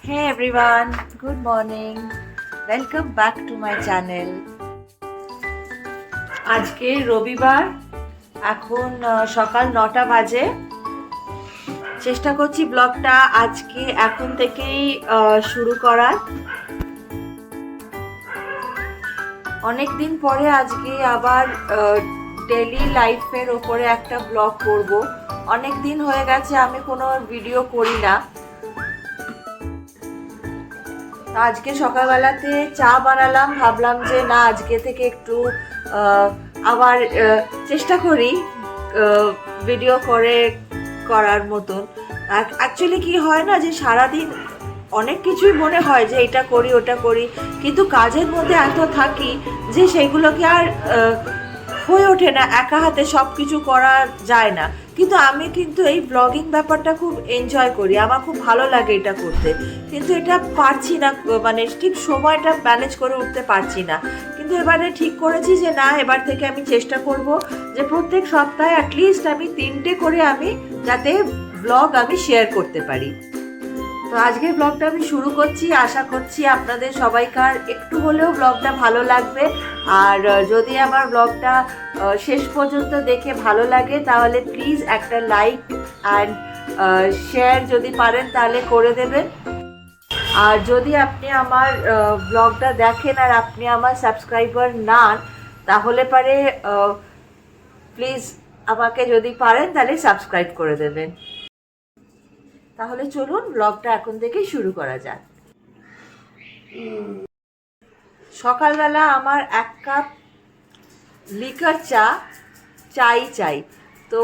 Hey everyone, good morning. Welcome back to my channel. আজকে রবিবার, এখন সকাল 9টা বাজে। চেষ্টা করছি ব্লগটা আজকে এখন থেকেই শুরু করার। অনেক দিন পরে আজকে আবার ডেইলি লাইফের ওপরে একটা ব্লগ করব। অনেক দিন হয়ে গেছে আমি কোনো ভিডিও করি না। আজকে সকালবেলাতে চা বানালাম, ভাবলাম যে না আজকে থেকে একটু আবার চেষ্টা করি ভিডিও করার মতন। অ্যাকচুয়ালি কি হয় না যে সারাদিন অনেক কিছুই মনে হয় যে এটা করি ওটা করি, কিন্তু কাজের মধ্যে এত থাকি যে সেগুলোকে আর হয়ে ওঠে না, একা হাতে সব কিছু করা যায় না। কিন্তু আমি এই ব্লগিং ব্যাপারটা খুব এনজয় করি, আমার খুব ভালো লাগে এটা করতে, কিন্তু এটা পারছি না, মানে ঠিক সময়টা ম্যানেজ করে উঠতে পারছি না। কিন্তু এবারে ঠিক করেছি যে না, এবার থেকে আমি চেষ্টা করব যে প্রত্যেক সপ্তাহে অ্যাটলিস্ট আমি 3টে করে আমি যাতে ব্লগ আমি শেয়ার করতে পারি। তো আজকের ব্লগটা আমি শুরু করছি, আশা করছি আপনাদের সবাইকার একটু হলেও ব্লগটা ভালো লাগবে। আর যদি আমার ব্লগটা শেষ পর্যন্ত দেখে ভালো লাগে তাহলে প্লিজ একটা লাইক অ্যান্ড শেয়ার যদি পারেন তাহলে করে দেবেন। আর যদি আপনি আমার ব্লগটা দেখেন আর আপনি আমার সাবস্ক্রাইবার নান তাহলে পারে প্লিজ আমাকে যদি পারেন তাহলে সাবস্ক্রাইব করে দেবেন। তাহলে চলুন ব্লগটা এখন থেকেই শুরু করা যাক। সকালবেলা আমার 1 কাপ লিকার চাই। তো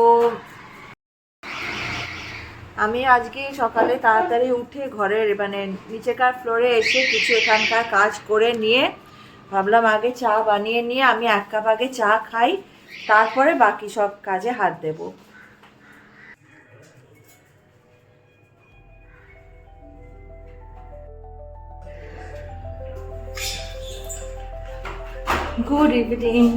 আমি আজকে সকালে তাড়াতাড়ি উঠে ঘরের মানে নিচেকার ফ্লোরে এসে কিছু এখানকার কাজ করে নিয়ে ভাবলাম আগে চা বানিয়ে নিয়ে আমি 1 কাপ আগে চা খাই, তারপরে বাকি সব কাজে হাত দেব। Good evening.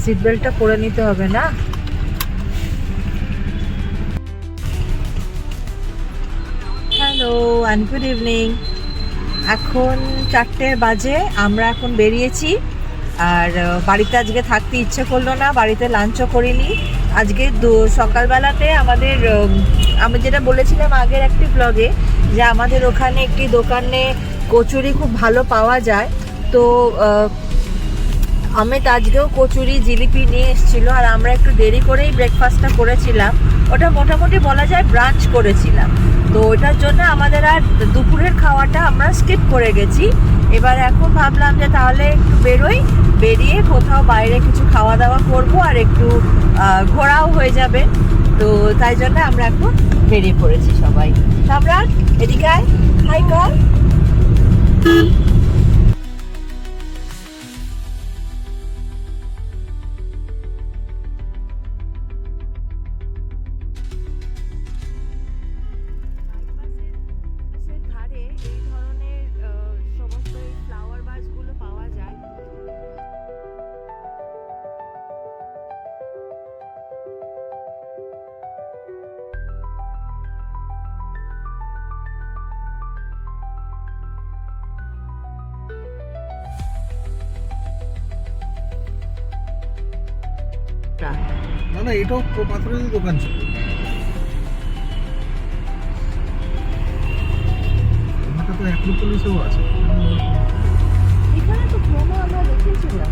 সিট বেল্টটা পরে নিতে হবে না? Hello and good evening. এখন 4টে বাজে, আমরা এখন বেরিয়েছি। আর বাড়িতে আজকে থাকতে ইচ্ছে করলো না, বাড়িতে লাঞ্চও করিনি আজকে। সকালবেলাতে আমাদের আমি যেটা বলেছিলাম আগের একটি ব্লগে যে আমাদের ওখানে একটি দোকানে কচুরি খুব ভালো পাওয়া যায়। তো আমি আজকেও কচুরি জিলিপি নিয়ে এসেছিলো, আর আমরা একটু দেরি করেই ব্রেকফাস্টটা করেছিলাম। ওটা মোটামুটি বলা যায় ব্রাঞ্চ করেছিলাম, তো ওটার জন্য আমাদের আর দুপুরের খাওয়াটা আমরা স্কিপ করে গেছি। এবার এখন ভাবলাম যে তাহলে একটু বেরিয়ে কোথাও বাইরে কিছু খাওয়া দাওয়া করব আর একটু ঘোরাও হয়ে যাবে। তো তাই জন্য আমরা এখন বেরিয়ে পড়েছি সবাই। সম্রাট এদিকে আয়, হাই কর। না না, এটাও পাথরের দোকান ছিল। এটা তো অ্যাক্রোপলিসেও আছে। এখানে তো প্রোমো আমরা দেখেছিলাম।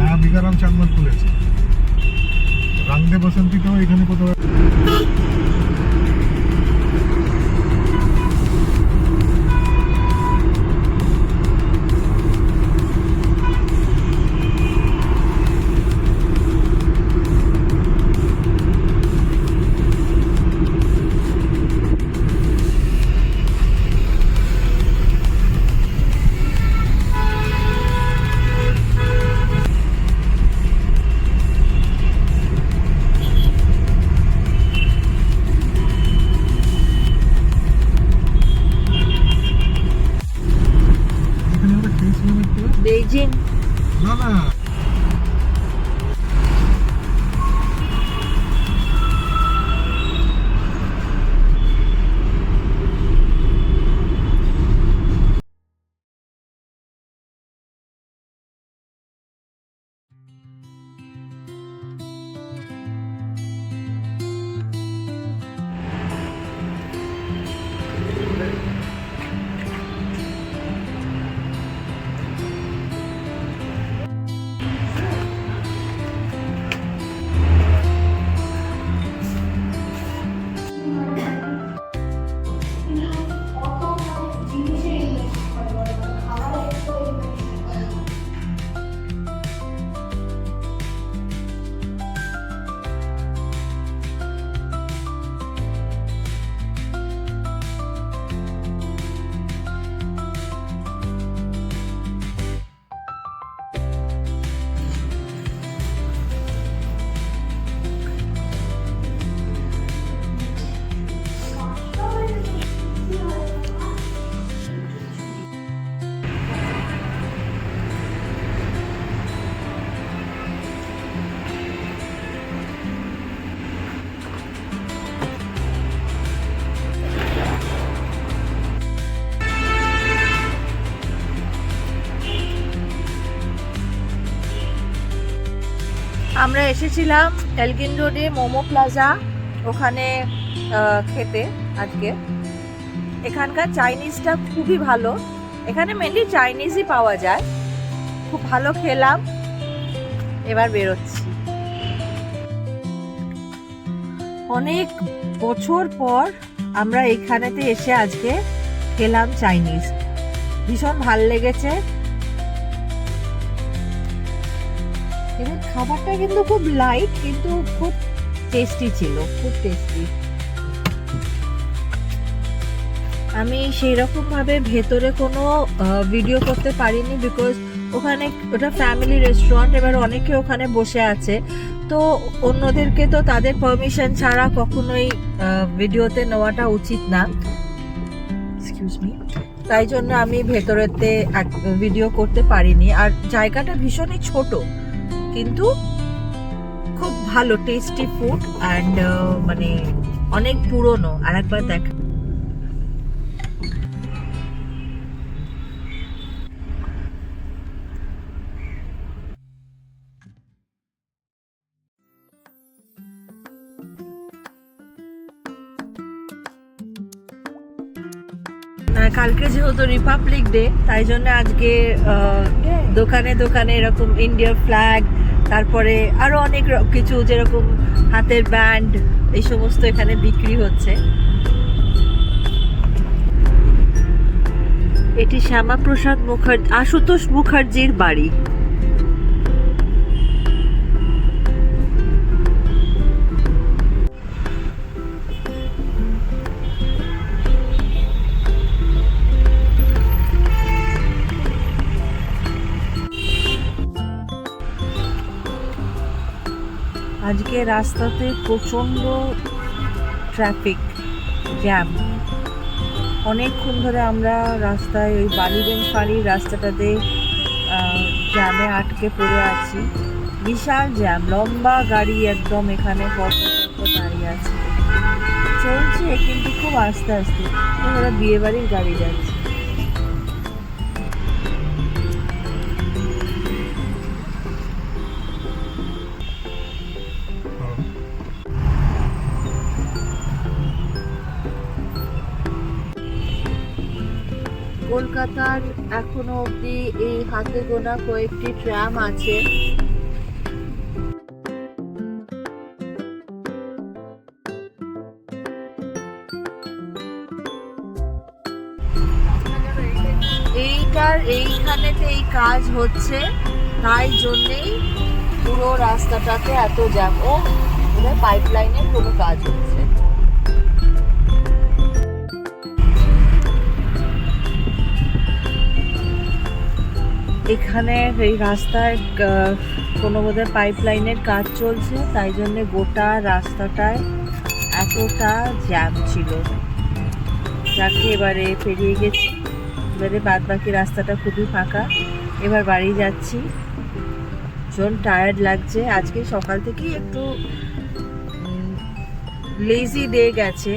হ্যাঁ, বিকারাম চাঁদমাল খুলেছে। রাংদে বসন্তীতেও এখানে কোথাও। বেইজিং। না না, আমরা এসেছিলাম এলগিন রোডে মোমো প্লাজা, ওখানে খেতে আজকে। এখানকার চাইনিজটা খুবই ভালো, এখানে মেনলি চাইনিজই পাওয়া যায়। খুব ভালো খেলাম, এবার বেরোচ্ছি। অনেক বছর পর আমরা এইখানেতে এসে আজকে খেলাম চাইনিজ, ভীষণ ভাল লেগেছে। এবার খাবারটা কিন্তু খুব লাইট, কিন্তু খুব টেস্টি ছিল, খুব টেস্টি। আমি সেই রকম ভাবে ভেতরে কোনো ভিডিও করতে পারিনি, বিকজ ওখানে ওটা ফ্যামিলি রেস্টুরেন্ট, এবার অনেকে ওখানে বসে আছে, তো অন্যদেরকে তো তাদের পারমিশন ছাড়া কখনোই ভিডিওতে নেওয়াটা উচিত না। Excuse me. তাই জন্য আমি ভেতরেতে ভিডিও করতে পারিনি। আর জায়গাটা ভীষণই ছোট, কিন্তু খুব ভালো টেস্টি ফুড অ্যান্ড মানে অনেক পুরনো। আর একবার দেখ, কালকে যেহেতু রিপাবলিক ডে, তাই জন্য আজকে দোকানে দোকানে এরকম ইন্ডিয়ার ফ্ল্যাগ, তারপরে আরো অনেক কিছু যেরকম হাতের ব্যান্ড, এই সমস্ত এখানে বিক্রি হচ্ছে। এটি শ্যামাপ্রসাদ মুখার্জি, আশুতোষ মুখার্জির বাড়ি। আজকে রাস্তাতে প্রচণ্ড ট্রাফিক জ্যাম। অনেকক্ষণ ধরে আমরা রাস্তায় ওই বালিগঞ্জ ফাঁড়ির রাস্তাটাতে জ্যামে আটকে পড়ে আছি। বিশাল জ্যাম, লম্বা গাড়ি একদম এখানে পর্যন্ত দাঁড়িয়ে আছে, চলছে কিন্তু খুব আস্তে আস্তে। ওরা বিয়ে বাড়ির গাড়ি যাচ্ছে। কলকাতার এখনো অবধি এই হাতে গোনা কয়েকটি ট্রাম আছে। এইখানেতে এই কাজ হচ্ছে, তাই জন্যেই পুরো রাস্তাটাতে এত জ্যাম। ও পাইপ লাইনের কোনো কাজ হচ্ছে। এখানে এই রাস্তায় কোনো বোধহয় পাইপ লাইনের কাজ চলছে, তাই জন্য গোটা রাস্তাটায় এতটা জ্যাম ছিল। যাকে এবারে পেরিয়ে গেছি, এবারে বাদ বাকি রাস্তাটা খুবই ফাঁকা। এবার বাড়ি যাচ্ছি, ভীষণ টায়ার্ড লাগছে আজকে সকাল থেকেই একটু লেজি ডে গেছে।